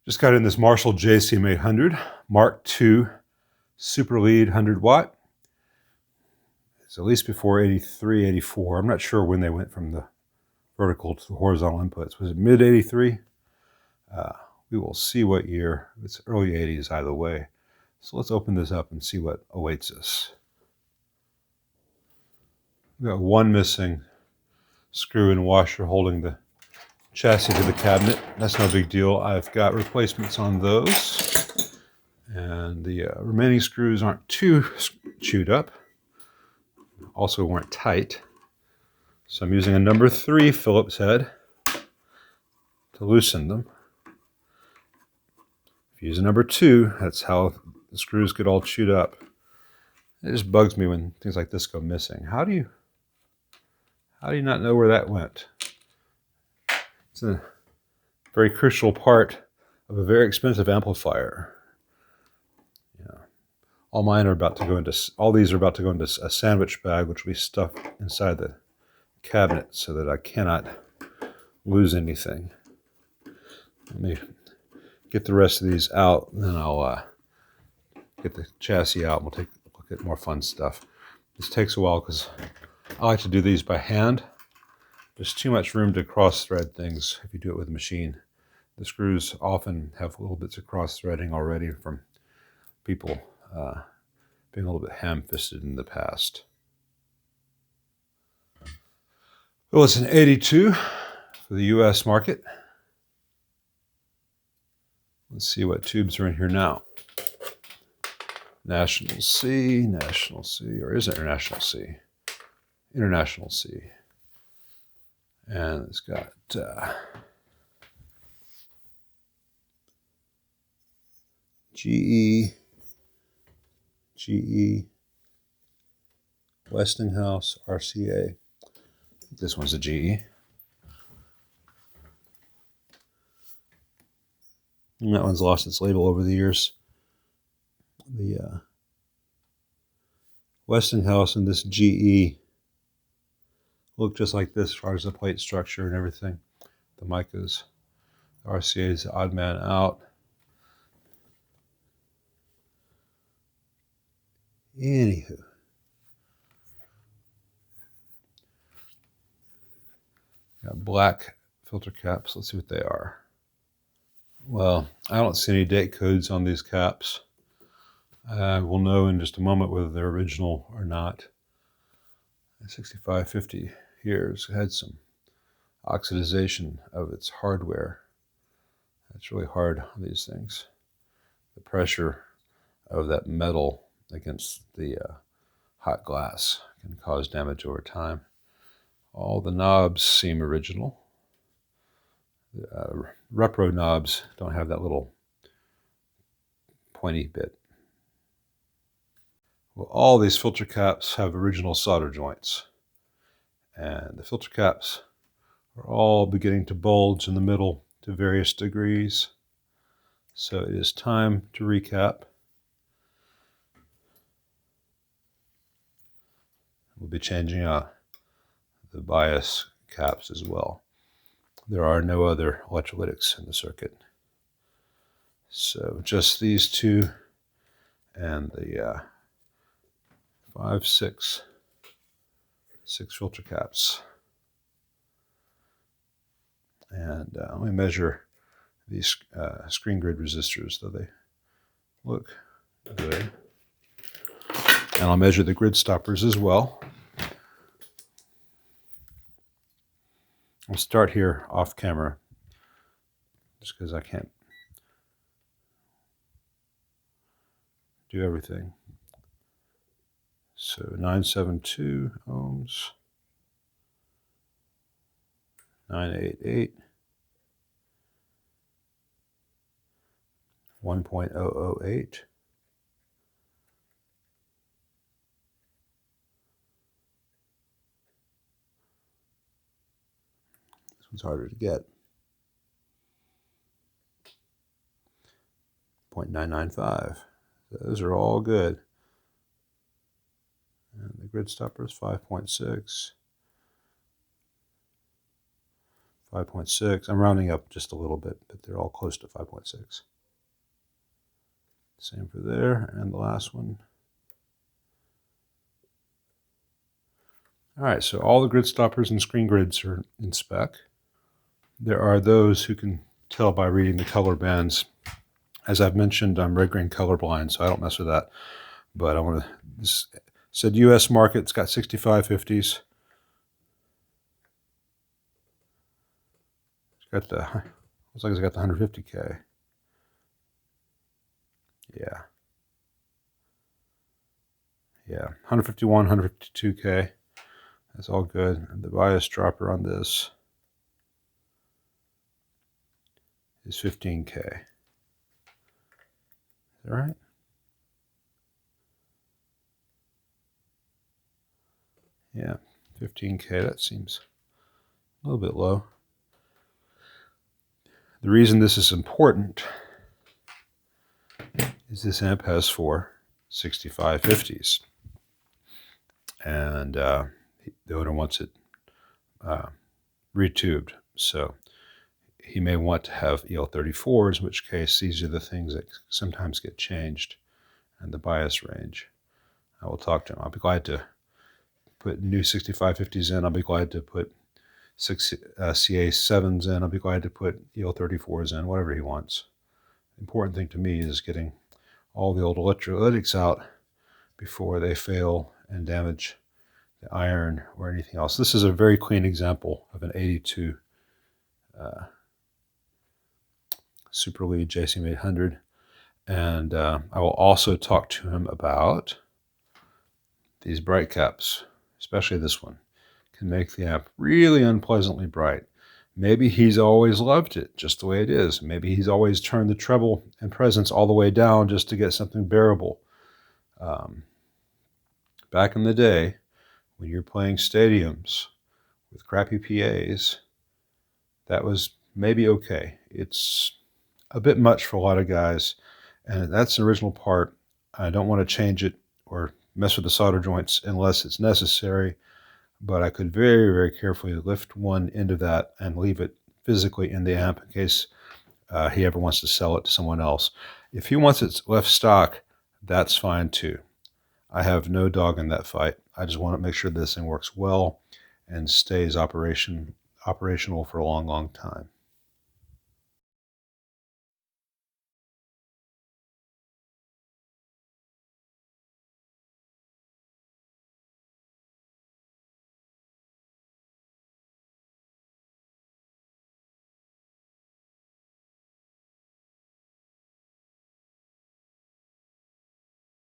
Just got in this Marshall JCM800 Mark II Super Lead 100 watt. It's at least before 83, 84. I'm not sure when they went from the vertical to the horizontal inputs. Was it mid 83? We will see what year. It's early 80s either way. So let's open this up and see what awaits us. We've got one missing screw and washer holding the chassis to the cabinet. That's no big deal. I've got replacements on those. And the remaining screws aren't too chewed up. Also weren't tight. So I'm using a number 3 Phillips head to loosen them. If you use a number 2, that's how the screws get all chewed up. It just bugs me when things like this go missing. How do you not know where that went? It's a very crucial part of a very expensive amplifier. All mine are about to go into, all these are about to go into a sandwich bag, which we stuff inside the cabinet so that I cannot lose anything. Let me get the rest of these out, and then I'll get the chassis out, and we'll take a look at more fun stuff. This takes a while because I like to do these by hand. There's too much room to cross-thread things if you do it with a machine. The screws often have little bits of cross-threading already from people being a little bit ham-fisted in the past. Well, it's an 82 for the US market. Let's see what tubes are in here now. National C, or is it International C? International C. And it's got GE, Westinghouse, RCA. This one's a GE. And that one's lost its label over the years. The Westinghouse and this GE look just like this as far as the plate structure and everything. The micas. The RCA is the odd man out. Anywho. Got black filter caps. Let's see what they are. Well, I don't see any date codes on these caps. We'll know in just a moment whether they're original or not. 6550 here has had some oxidization of its hardware. That's really hard on these things. The pressure of that metal against the hot glass can cause damage over time. All the knobs seem original. The repro knobs don't have that little pointy bit. Well, all these filter caps have original solder joints. And the filter caps are all beginning to bulge in the middle to various degrees. So it is time to recap. We'll be changing out the bias caps as well. There are no other electrolytics in the circuit. So just these two and the 6 filter caps. And let me measure these screen grid resistors, though they look good. And I'll measure the grid stoppers as well. I'll start here off camera, just because I can't do everything. So 972 ohms, 988, 1.008. This one's harder to get. 0.995. Those are all good. And the grid stopper is 5.6. 5.6. I'm rounding up just a little bit, but they're all close to 5.6. Same for there, and the last one. All right, so all the grid stoppers and screen grids are in spec. There are those who can tell by reading the color bands. As I've mentioned, I'm red green colorblind, so I don't mess with that. But I want to, this said US market, it's got 6550s. It's got the, looks like it's got the 150K. Yeah. Yeah, 151, 152K. That's all good. And the bias dropper on this is 15K. Is that right? Yeah, 15K, that seems a little bit low. The reason this is important is this amp has 4 6550s. And the owner wants it retubed. So he may want to have EL34s, in which case these are the things that sometimes get changed and the bias range. I will talk to him. I'll be glad to put new 6550s in. I'll be glad to put CA7s in. I'll be glad to put EL34s in, whatever he wants. The important thing to me is getting all the old electrolytics out before they fail and damage the iron or anything else. This is a very clean example of an 82 Super Lead JCM 800. And I will also talk to him about these bright caps, especially this one. Can make the amp really unpleasantly bright. Maybe he's always loved it just the way it is. Maybe he's always turned the treble and presence all the way down just to get something bearable. Back in the day, when you're playing stadiums with crappy PAs, that was maybe okay. It's a bit much for a lot of guys, and that's an original part. I don't want to change it or mess with the solder joints unless it's necessary, but I could very, very carefully lift one end of that and leave it physically in the amp in case he ever wants to sell it to someone else. If he wants it left stock, that's fine too. I have no dog in that fight. I just want to make sure this thing works well and stays operational for a long, long time.